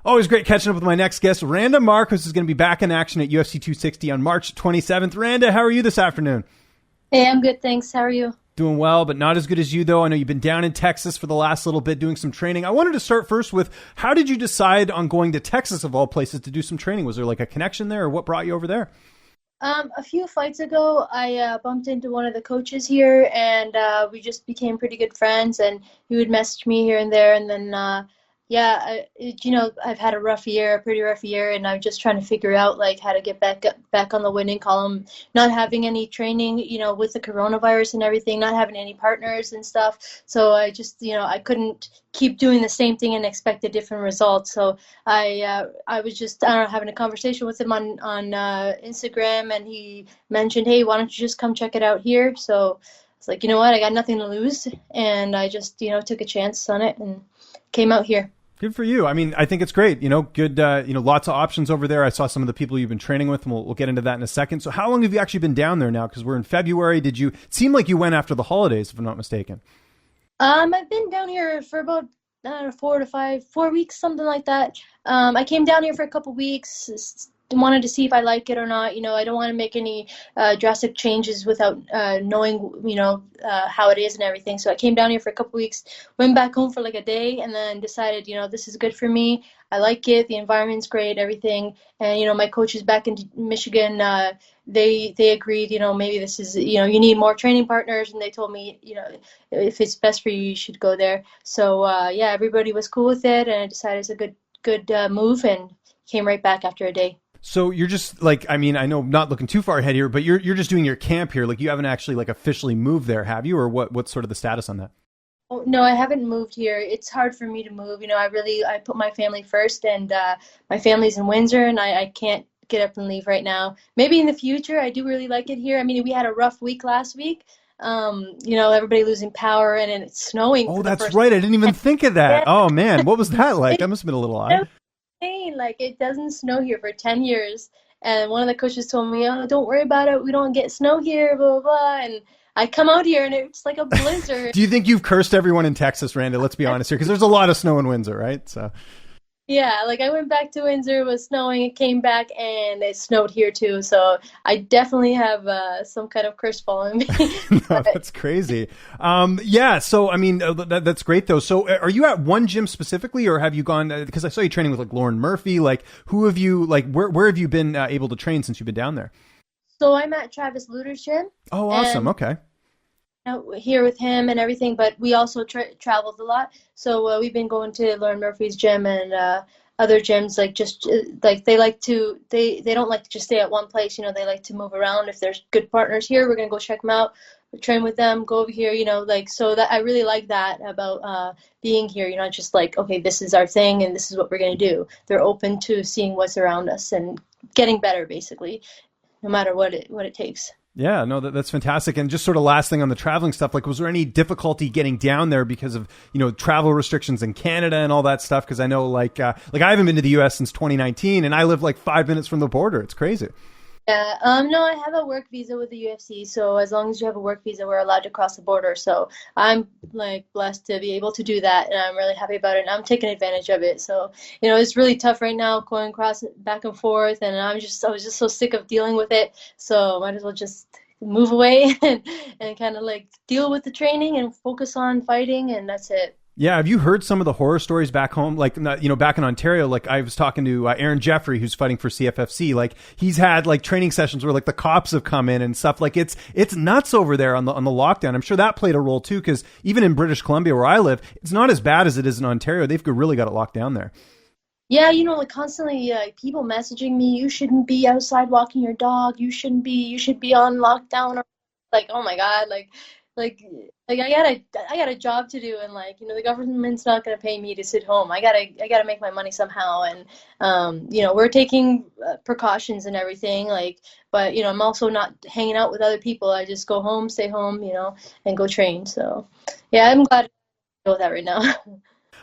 Always great catching up with my next guest. Randa Markos is going to be back in action at UFC 260 on March 27th. Randa, how are you this afternoon? Hey, I'm good, thanks. How are you? Doing well, but not as good as you, though. I know you've been down in Texas for the last little bit doing some training. I wanted to start first with, how did you decide on going to Texas, of all places, to do some training? Was there like a connection there, or what brought you over there? A few fights ago, I bumped into one of the coaches here, and we just became pretty good friends, and he would message me here and there, and then I've had a pretty rough year, and I'm just trying to figure out like how to get back on the winning column. Not having any training, with the coronavirus and everything, not having any partners and stuff. So I just, I couldn't keep doing the same thing and expect a different result. So I was just, having a conversation with him on Instagram, and he mentioned, hey, why don't you just come check it out here? So it's like, you know what, I got nothing to lose, and I just, took a chance on it and came out here. Good for you. I mean, I think it's great. Good, lots of options over there. I saw some of the people you've been training with, and we'll get into that in a second. So how long have you actually been down there now? Because we're in February. It seemed like you went after the holidays, if I'm not mistaken. I've been down here for about 4 weeks, something like that. I came down here for a couple weeks, wanted to see if I like it or not. I don't want to make any drastic changes without knowing, how it is and everything. So I came down here for a couple weeks, went back home for like a day, and then decided, this is good for me. I like it. The environment's great, everything. And, my coaches back in Michigan, they agreed, maybe this is, you need more training partners. And they told me, if it's best for you, you should go there. So, everybody was cool with it. And I decided it's a good move, and came right back after a day. So you're just like, I know not looking too far ahead here, but you're just doing your camp here. Like, you haven't actually like officially moved there, have you? Or what's sort of the status on that? Oh, no, I haven't moved here. It's hard for me to move. I put my family first, and my family's in Windsor, and I can't get up and leave right now. Maybe in the future. I do really like it here. We had a rough week last week. Everybody losing power, and it's snowing. Oh, that's right. I didn't even think of that. Oh man, what was that like? That must have been a little odd. Like, it doesn't snow here for 10 years. And one of the coaches told me, oh, don't worry about it. We don't get snow here, blah, blah, blah. And I come out here, and it's like a blizzard. Do you think you've cursed everyone in Texas, Randa? Let's be honest here, because there's a lot of snow in Windsor, right? So. Yeah, like I went back to Windsor, it was snowing, it came back, and it snowed here too. So I definitely have some kind of curse following me. No, that's crazy. So that's great though. So are you at one gym specifically, or have you gone, because I saw you training with like Lauren Murphy, like who have you, like where have you been able to train since you've been down there? So I'm at Travis Lutter's gym. Oh, awesome. Okay. Here with him and everything, but we also traveled a lot. So we've been going to Lauren Murphy's gym and other gyms. Like they don't like to just stay at one place. They like to move around. If there's good partners here, we're gonna go check them out, train with them, go over here. So that I really like that about being here. Not just like, okay, this is our thing and this is what we're gonna do. They're open to seeing what's around us and getting better, basically, no matter what it takes. Yeah, no, that's fantastic. And just sort of last thing on the traveling stuff, like, was there any difficulty getting down there because of, travel restrictions in Canada and all that stuff? Because I know like I haven't been to the US since 2019, and I live like 5 minutes from the border. It's crazy. Yeah, no, I have a work visa with the UFC, so as long as you have a work visa, we're allowed to cross the border. So I'm like blessed to be able to do that, and I'm really happy about it, and I'm taking advantage of it. So, it's really tough right now going across back and forth, and I was just so sick of dealing with it, so might as well just move away and kind of like deal with the training and focus on fighting, and that's it. Yeah, have you heard some of the horror stories back home? Like, back in Ontario, like I was talking to Aaron Jeffrey, who's fighting for CFFC. Like, he's had like training sessions where like the cops have come in and stuff. Like, it's nuts over there on the lockdown. I'm sure that played a role too, because even in British Columbia, where I live, it's not as bad as it is in Ontario. They've really got it locked down there. Yeah, like constantly people messaging me, you shouldn't be outside walking your dog. You should be on lockdown. Or, like, oh my God, like I got a job to do, and like, the government's not going to pay me to sit home. I gotta make my money somehow. And, we're taking precautions and everything, like, but, I'm also not hanging out with other people. I just go home, stay home, and go train. So yeah, I'm glad to know that right now.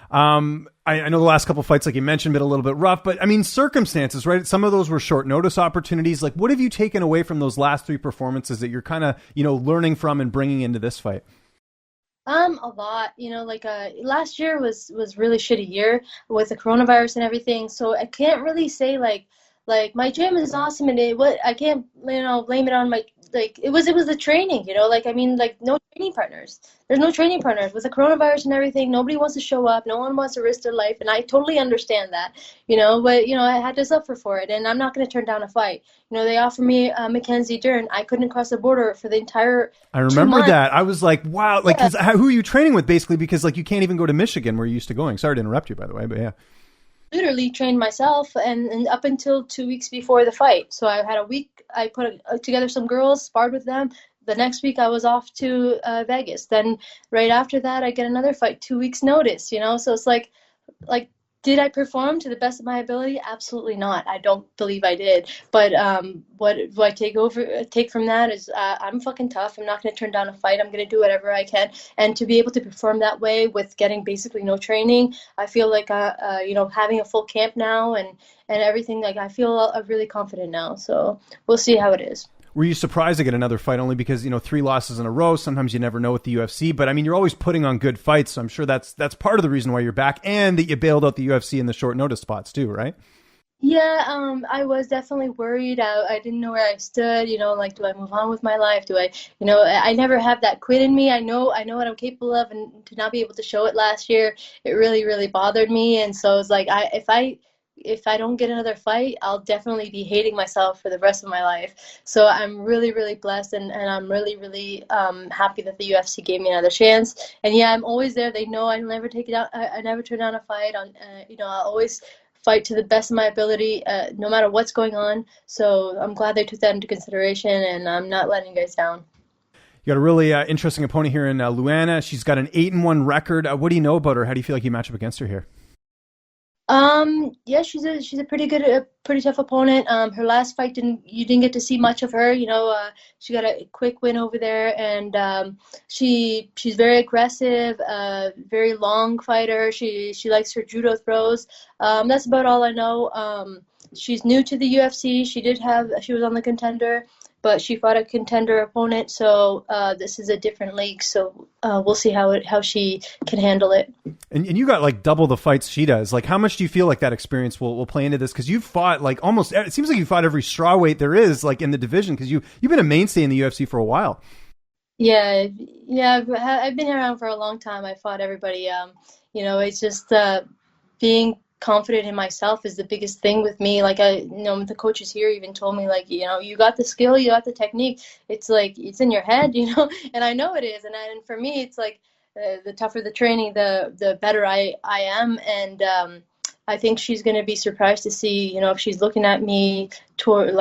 I know the last couple of fights, like you mentioned, been a little bit rough, but circumstances, right? Some of those were short notice opportunities. Like, what have you taken away from those last three performances that you're kind of, learning from and bringing into this fight? A lot, like last year was really shitty year with the coronavirus and everything. So I can't really say like my gym is awesome and I can't blame it on my like it was the training, like I mean like no training partners. There's no training partners with the coronavirus and everything. Nobody wants to show up. No one wants to risk their life, and I totally understand that, but I had to suffer for it, and I'm not going to turn down a fight. They offered me Mackenzie Dern. I couldn't cross the border for the entire. I remember that. I was like, wow, like yeah. Who are you training with basically? Because like you can't even go to Michigan where you used to going. Sorry to interrupt you, by the way, but yeah. Literally trained myself and up until 2 weeks before the fight. So I had a week. I put together some girls, sparred with them. The next week I was off to Vegas. Then right after that I get another fight, 2 weeks notice, So it's like did I perform to the best of my ability? Absolutely not. I don't believe I did. But what I take from that is I'm fucking tough. I'm not going to turn down a fight. I'm going to do whatever I can. And to be able to perform that way with getting basically no training, I feel like having a full camp now and everything, like I feel really confident now. So we'll see how it is. Were you surprised to get another fight only because, 3 losses in a row? Sometimes you never know with the UFC, but I mean, you're always putting on good fights. So I'm sure that's part of the reason why you're back and that you bailed out the UFC in the short notice spots too, right? Yeah, I was definitely worried. I didn't know where I stood, like, do I move on with my life? Do I, I never have that quit in me. I know what I'm capable of, and to not be able to show it last year, it really, really bothered me. And so it's like, if I don't get another fight, I'll definitely be hating myself for the rest of my life. So I'm really, really blessed, and I'm really, really happy that the UFC gave me another chance. And yeah, I'm always there. They know I never take it out. I never turn down a fight. I'll always fight to the best of my ability, no matter what's going on. So I'm glad they took that into consideration, and I'm not letting you guys down. You got a really interesting opponent here in Luana. She's got an 8-1 record. What do you know about her? How do you feel like you match up against her here? Yeah, she's a pretty tough opponent. Her last fight you didn't get to see much of her. She got a quick win over there, and she's very aggressive, very long fighter. She likes her judo throws. That's about all I know. She's new to the UFC. She was on the Contender, but she fought a Contender opponent, so this is a different league. So we'll see how she can handle it. And you got like double the fights she does. Like, how much do you feel like that experience will play into this? Because you've fought like almost. It seems like you fought every strawweight there is, like in the division. Because you've been a mainstay in the UFC for a while. Yeah. I've been around for a long time. I fought everybody. It's just being confident in myself is the biggest thing with me. Like the coaches here even told me, like, you got the skill, you got the technique. It's like it's in your head, and I know it is. And for me, it's like the tougher the training, the better I am. And I think she's going to be surprised to see, if she's looking at me toward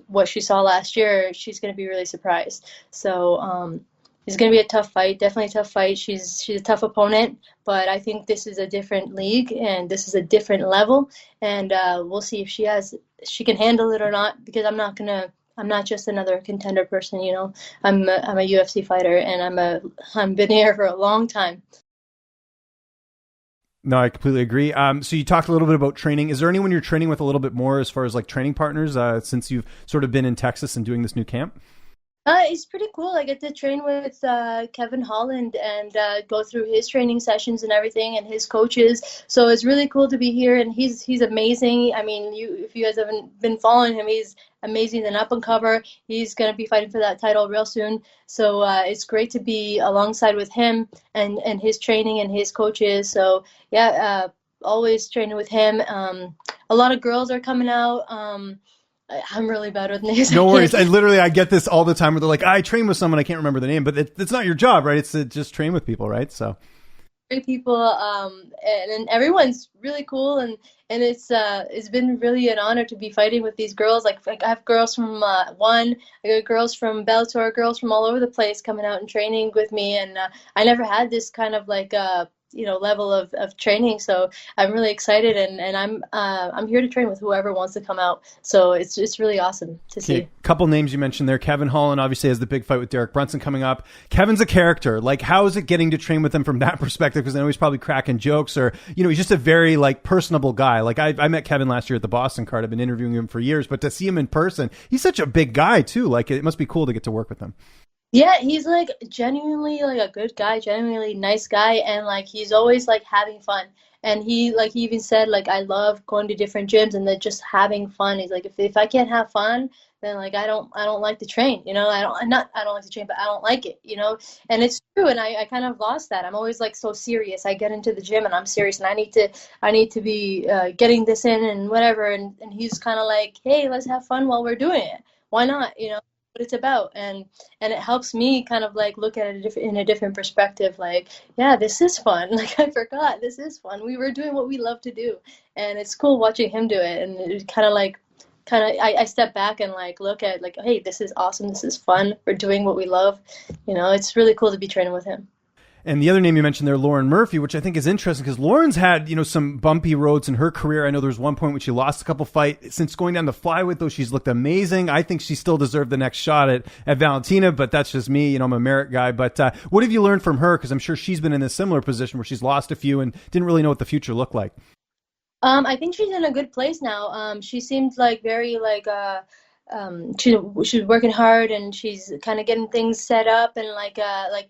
what she saw last year, she's going to be really surprised. So it's going to be a tough fight, definitely a tough fight. She's a tough opponent, but I think this is a different league and this is a different level. And we'll see if she can handle it or not, because I'm not just another Contender person, I'm a UFC fighter, and I'm been here for a long time. No, I completely agree. So you talked a little bit about training. Is there anyone you're training with a little bit more as far as like training partners since you've sort of been in Texas and doing this new camp? It's pretty cool. I get to train with Kevin Holland and go through his training sessions and everything, and his coaches. So it's really cool to be here, and he's amazing. I mean, if you guys haven't been following him, he's amazing and up and cover. He's going to be fighting for that title real soon. So it's great to be alongside with him and his training and his coaches. So yeah, always training with him. A lot of girls are coming out. I'm really bad with names. No worries. I get this all the time where they're like, I train with someone, I can't remember the name, but it's not your job, right? It's to just train with people, right? So great people, and everyone's really cool, and it's been really an honor to be fighting with these girls. Like I have girls from I got girls from Bellator, girls from all over the place coming out and training with me, and I never had this kind of like level of training. So I'm really excited, and I'm here to train with whoever wants to come out. So it's really awesome to see. A couple names you mentioned there. Kevin Holland obviously has the big fight with Derek Brunson coming up. Kevin's a character. Like, how is it getting to train with him from that perspective? Because I know he's probably cracking jokes, or he's just a very like personable guy. Like I met Kevin last year at the Boston card. I've been interviewing him for years, but to see him in person, he's such a big guy too. Like, it must be cool to get to work with him. Yeah, he's like genuinely like a good guy, genuinely nice guy, and like he's always like having fun. And he even said like I love going to different gyms and then just having fun. He's like if I can't have fun, then like I don't like to train, you know. I don't like to train, but I don't like it, you know. And it's true, and I kind of lost that. I'm always like so serious. I get into the gym and I'm serious, and I need to be getting this in and whatever. And he's kind of like, hey, let's have fun while we're doing it. Why not, you know? What it's about, and it helps me kind of like look at it in a different perspective, like yeah, this is fun. Like I forgot this is fun, we were doing what we love to do, and it's cool watching him do it. And it kind of like I step back and like look at like, hey, this is awesome, this is fun, we're doing what we love, you know. It's really cool to be training with him. And the other name you mentioned there, Lauren Murphy, which I think is interesting because Lauren's had, some bumpy roads in her career. I know there was one point when she lost a couple fights. Since going down to flyweight, though, she's looked amazing. I think she still deserved the next shot at Valentina, but that's just me. I'm a merit guy. But what have you learned from her? Because I'm sure she's been in a similar position where she's lost a few and didn't really know what the future looked like. I think she's in a good place now. She seemed like very like she's working hard, and she's kind of getting things set up, and like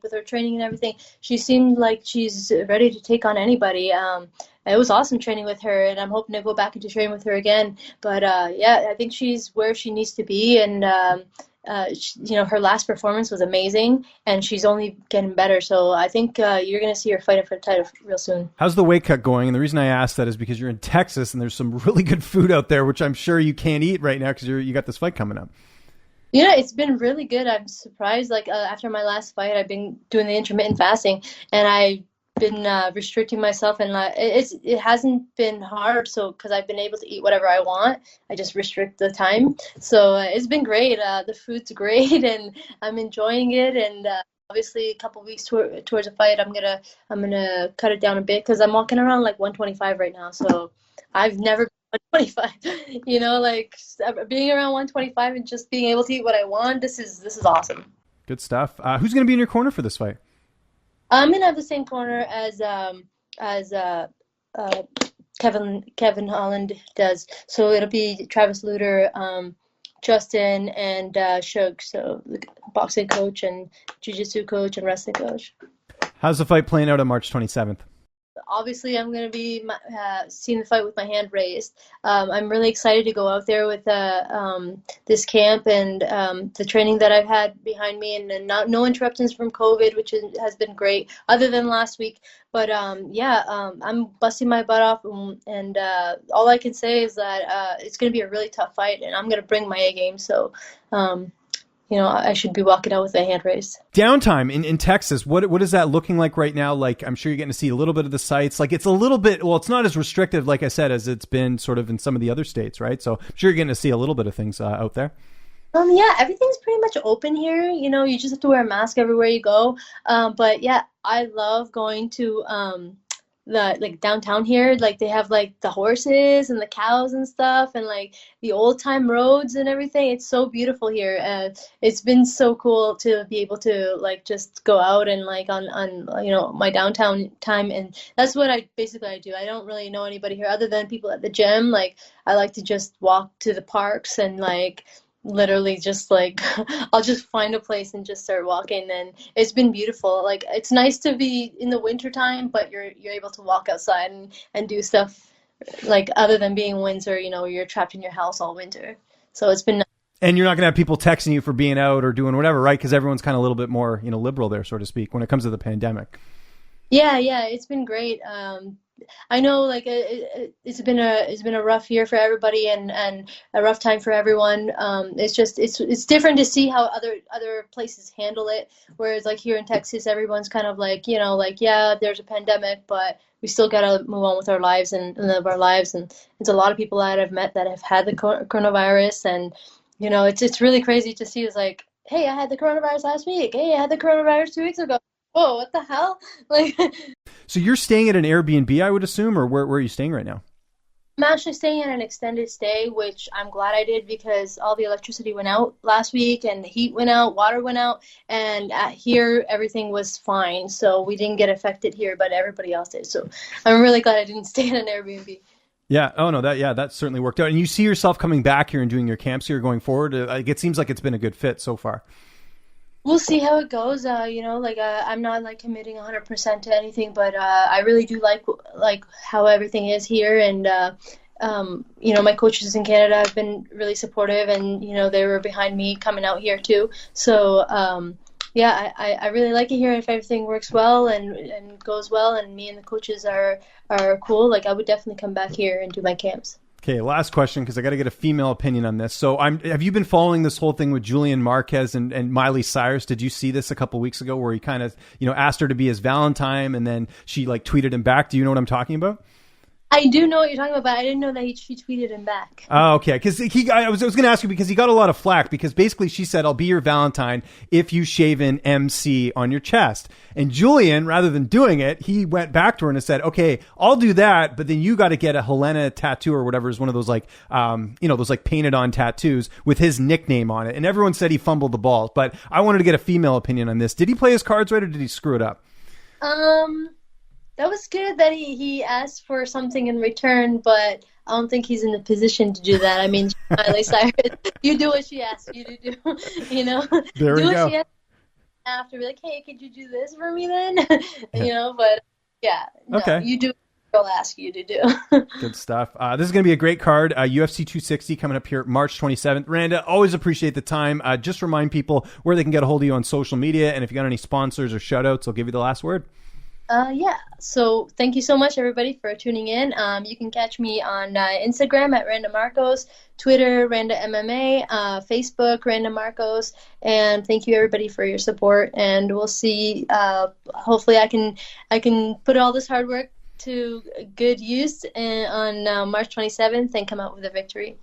with her training and everything, she seemed like she's ready to take on anybody. It was awesome training with her, and I'm hoping to go back into training with her again. But yeah, I think she's where she needs to be, and her last performance was amazing, and she's only getting better. So I think you're going to see her fighting for the title real soon. How's the weight cut going? And the reason I asked that is because you're in Texas, and there's some really good food out there, which I'm sure you can't eat right now because you got this fight coming up. Yeah, it's been really good. I'm surprised. Like after my last fight, I've been doing the intermittent fasting, and I've been restricting myself, and it hasn't been hard. So because I've been able to eat whatever I want, I just restrict the time. So it's been great. The food's great, and I'm enjoying it. And obviously, a couple weeks towards a fight, I'm gonna cut it down a bit because I'm walking around like 125 right now. So I've never 125. Like being around 125 and just being able to eat what I want. This is awesome. Good stuff. Who's going to be in your corner for this fight? I'm gonna have the same corner as Kevin Holland does. So it'll be Travis Lutter, Justin, and Shug. So the boxing coach and jiu-jitsu coach and wrestling coach. How's the fight playing out on March 27th? Obviously, I'm going to be seeing the fight with my hand raised. I'm really excited to go out there with this camp and the training that I've had behind me, and no interruptions from COVID, which has been great, other than last week. But I'm busting my butt off, and all I can say is that it's going to be a really tough fight, and I'm going to bring my A game. So. I should be walking out with a hand raised. Downtime in Texas, what is that looking like right now? Like, I'm sure you're getting to see a little bit of the sites. Like, it's a little bit, well, it's not as restrictive, like I said, as it's been sort of in some of the other states, right? So I'm sure you're getting to see a little bit of things out there. Yeah, everything's pretty much open here. You just have to wear a mask everywhere you go. But yeah, I love going to the like downtown here. Like they have like the horses and the cows and stuff, and like the old time roads and everything. It's so beautiful here. It's been so cool to be able to like just go out and like on my downtown time, and that's what I do. I don't really know anybody here other than people at the gym. Like I like to just walk to the parks and like literally just like I'll just find a place and just start walking, and it's been beautiful. Like it's nice to be in the winter time, but you're able to walk outside and do stuff like other than being in Windsor, you're trapped in your house all winter. So it's been nice. And you're not going to have people texting you for being out or doing whatever, right? Because everyone's kind of a little bit more, liberal there, so to speak, when it comes to the pandemic. Yeah, it's been great. I know, like it's been a rough year for everybody, and a rough time for everyone. It's different to see how other places handle it. Whereas like here in Texas, everyone's kind of like yeah, there's a pandemic, but we still gotta move on with our lives and live our lives. And it's a lot of people that I've met that have had the coronavirus, and it's really crazy to see. It's like, hey, I had the coronavirus last week. Hey, I had the coronavirus 2 weeks ago. Whoa, what the hell? Like. So you're staying at an Airbnb, I would assume, or where are you staying right now? I'm actually staying at an extended stay, which I'm glad I did because all the electricity went out last week and the heat went out, water went out, and here everything was fine. So we didn't get affected here, but everybody else did. So I'm really glad I didn't stay at an Airbnb. Yeah. Oh, no, that certainly worked out. And you see yourself coming back here and doing your camps here going forward? It seems like it's been a good fit so far. We'll see how it goes. I'm not like committing 100% to anything, but I really do like how everything is here, and my coaches in Canada have been really supportive, and they were behind me coming out here too. So I really like it here. If everything works well and goes well, and me and the coaches are cool, like I would definitely come back here and do my camps. Okay, last question, because I got to get a female opinion on this. So, have you been following this whole thing with Julian Marquez and Miley Cyrus? Did you see this a couple weeks ago, where he kind of asked her to be his Valentine, and then she like tweeted him back? Do you know what I'm talking about? I do know what you're talking about, but I didn't know that she tweeted him back. Oh, okay. Because I was going to ask you, because he got a lot of flack, because basically she said, "I'll be your Valentine if you shave in MC on your chest." And Julian, rather than doing it, he went back to her and said, "Okay, I'll do that, but then you got to get a Helena tattoo or whatever is one of those like, those like painted on tattoos with his nickname on it." And everyone said he fumbled the ball, but I wanted to get a female opinion on this. Did he play his cards right, or did he screw it up? That was good that he asked for something in return, but I don't think he's in the position to do that. I mean, Miley Cyrus, you do what she asks you to do, There we go. She after, be like, hey, could you do this for me then? But yeah, no, okay. You do what she'll ask you to do. Good stuff. This is going to be a great card. UFC 260 coming up here March 27th. Randa, always appreciate the time. Just remind people where they can get a hold of you on social media, and if you got any sponsors or shout outs, I'll give you the last word. So thank you so much, everybody, for tuning in. You can catch me on Instagram at Randa Markos, Twitter, Randa MMA, Facebook, Randa Markos, and thank you, everybody, for your support. And we'll see. Hopefully, I can put all this hard work to good use on March 27th and come out with a victory.